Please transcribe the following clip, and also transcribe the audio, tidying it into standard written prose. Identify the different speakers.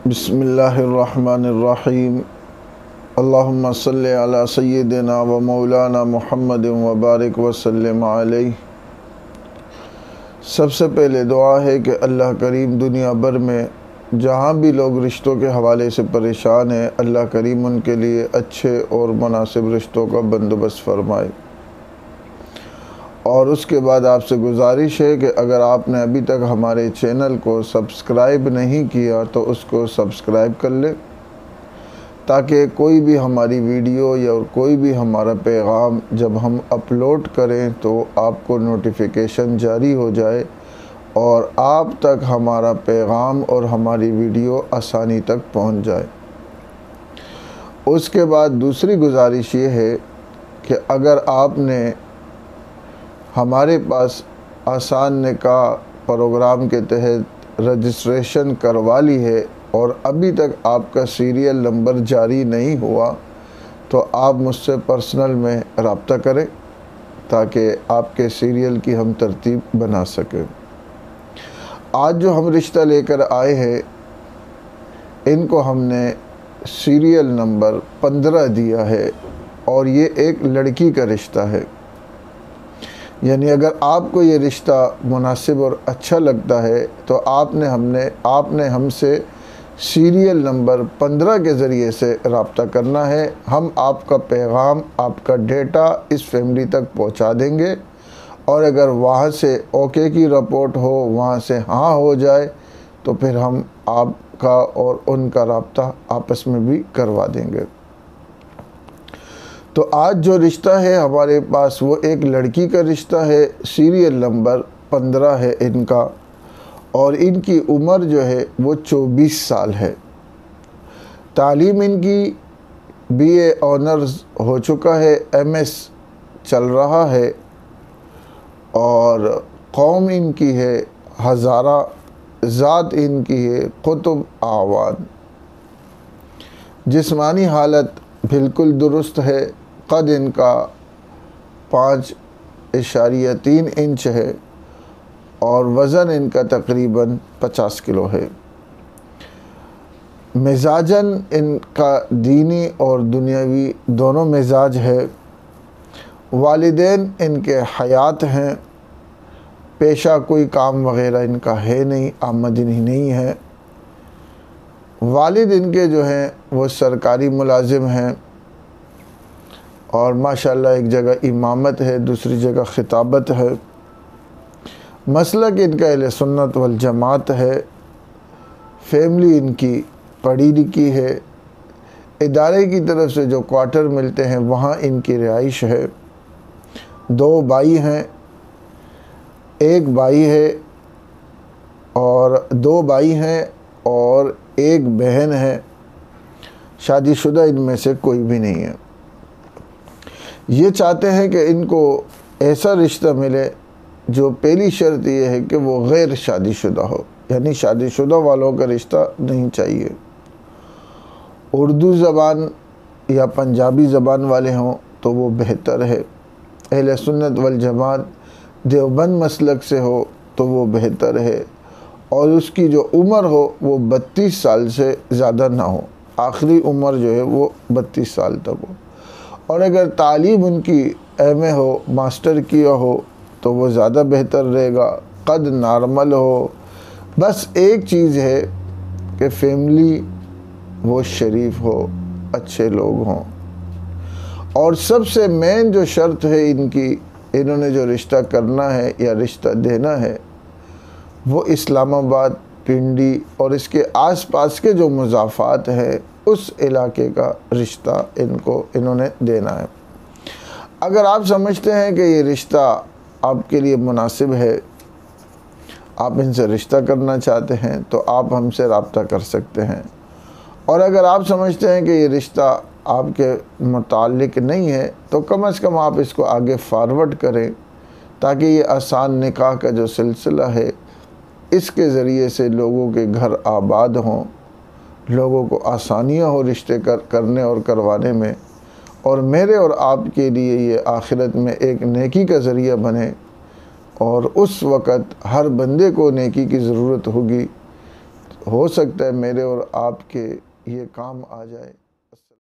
Speaker 1: बिस्मिल्लाहिर्रहमानिर्रहीम। अल्लाहुम्मा सल्लि अला सय्यिदिना व मौलाना मुहम्मद व बारिक वसल्लिम अलैहि। सबसे पहले दुआ है कि अल्लाह करीम दुनिया भर में जहाँ भी लोग रिश्तों के हवाले से परेशान हैं, अल्लाह करीम उनके लिए अच्छे और मुनासिब रिश्तों का बंदोबस्त फरमाए। और उसके बाद आपसे गुजारिश है कि अगर आपने अभी तक हमारे चैनल को सब्सक्राइब नहीं किया तो उसको सब्सक्राइब कर लें, ताकि कोई भी हमारी वीडियो या कोई भी हमारा पैगाम जब हम अपलोड करें तो आपको नोटिफिकेशन जारी हो जाए और आप तक हमारा पैगाम और हमारी वीडियो आसानी तक पहुंच जाए। उसके बाद दूसरी गुजारिश ये है कि अगर आपने हमारे पास आसान निकाह प्रोग्राम के तहत रजिस्ट्रेशन करवा ली है और अभी तक आपका सीरियल नंबर जारी नहीं हुआ, तो आप मुझसे पर्सनल में रब्ता करें ताकि आपके सीरियल की हम तरतीब बना सकें। आज जो हम रिश्ता लेकर आए हैं, इनको हमने सीरियल नंबर 15 दिया है और ये एक लड़की का रिश्ता है। यानी अगर आपको ये रिश्ता मुनासिब और अच्छा लगता है तो आपने हमसे सीरियल नंबर 15 के ज़रिए से रब्ता करना है। हम आपका पैगाम, आपका डेटा इस फैमिली तक पहुंचा देंगे और अगर वहाँ से ओके की रिपोर्ट हो, वहाँ से हाँ हो जाए, तो फिर हम आपका और उनका रब्ता आपस में भी करवा देंगे। तो आज जो रिश्ता है हमारे पास वो एक लड़की का रिश्ता है। सीरियल नंबर 15 है इनका और इनकी उम्र जो है वो 24 साल है। तालीम इनकी BA ऑनर्स हो चुका है, MS चल रहा है और कौम इनकी है हज़ारा, ज़ात इनकी है कुतुब आवान। जिस्मानी हालत बिल्कुल दुरुस्त है। कद इनका 5.3 इंच है और वज़न इनका तकरीबन 50 किलो है। मिजाजन इनका दीनी और दुनियावी दोनों मिजाज है। वालिदैन इनके हयात हैं। पेशा कोई काम वग़ैरह इनका है नहीं, आमदनी नहीं है। वालिद इनके जो हैं वो सरकारी मुलाजिम हैं और माशाल्लाह एक जगह इमामत है, दूसरी जगह खिताबत है। मसलक इनका अहले सुन्नत वल जमात है। फैमिली इनकी पढ़ी लिखी है। इदारे की तरफ से जो क्वार्टर मिलते हैं वहाँ इनकी रिहाइश है। 2 भाई हैं, एक भाई है और 2 भाई हैं और एक बहन है। शादीशुदा इनमें से कोई भी नहीं है। ये चाहते हैं कि इनको ऐसा रिश्ता मिले जो पहली शर्त ये है कि वो गैर शादीशुदा हो, यानी शादीशुदा वालों का रिश्ता नहीं चाहिए। उर्दू ज़बान या पंजाबी ज़बान वाले हों तो वो बेहतर है। अहले सुन्नत वल जमात देवबंद मसलक से हो तो वो बेहतर है और उसकी जो उम्र हो वो 32 साल से ज़्यादा ना हो। आखिरी उम्र जो है वो 32 साल तक हो। और अगर तालीम उनकी MA हो, मास्टर किया हो तो वो ज़्यादा बेहतर रहेगा। कद नॉर्मल हो। बस एक चीज़ है कि फैमिली वो शरीफ हो, अच्छे लोग हों। और सबसे मेन जो शर्त है इनकी, इन्होंने जो रिश्ता करना है या रिश्ता देना है वो इस्लामाबाद, पिंडी और इसके आसपास के जो मुज़ाफ़ात है उस इलाके का रिश्ता इन्होंने देना है। अगर आप समझते हैं कि ये रिश्ता आपके लिए मुनासिब है, आप इनसे रिश्ता करना चाहते हैं, तो आप हमसे रब्ता कर सकते हैं। और अगर आप समझते हैं कि ये रिश्ता आपके मुताल्लिक नहीं है तो कम से कम आप इसको आगे फारवर्ड करें, ताकि ये आसान निकाह का जो सिलसिला है इसके ज़रिए से लोगों के घर आबाद हों, लोगों को आसानियाँ हो रिश्ते करने और करवाने में, और मेरे और आपके लिए ये आखिरत में एक नेकी का ज़रिया बने। और उस वक़्त हर बंदे को नेकी की ज़रूरत होगी हो सकता है मेरे और आपके ये काम आ जाए।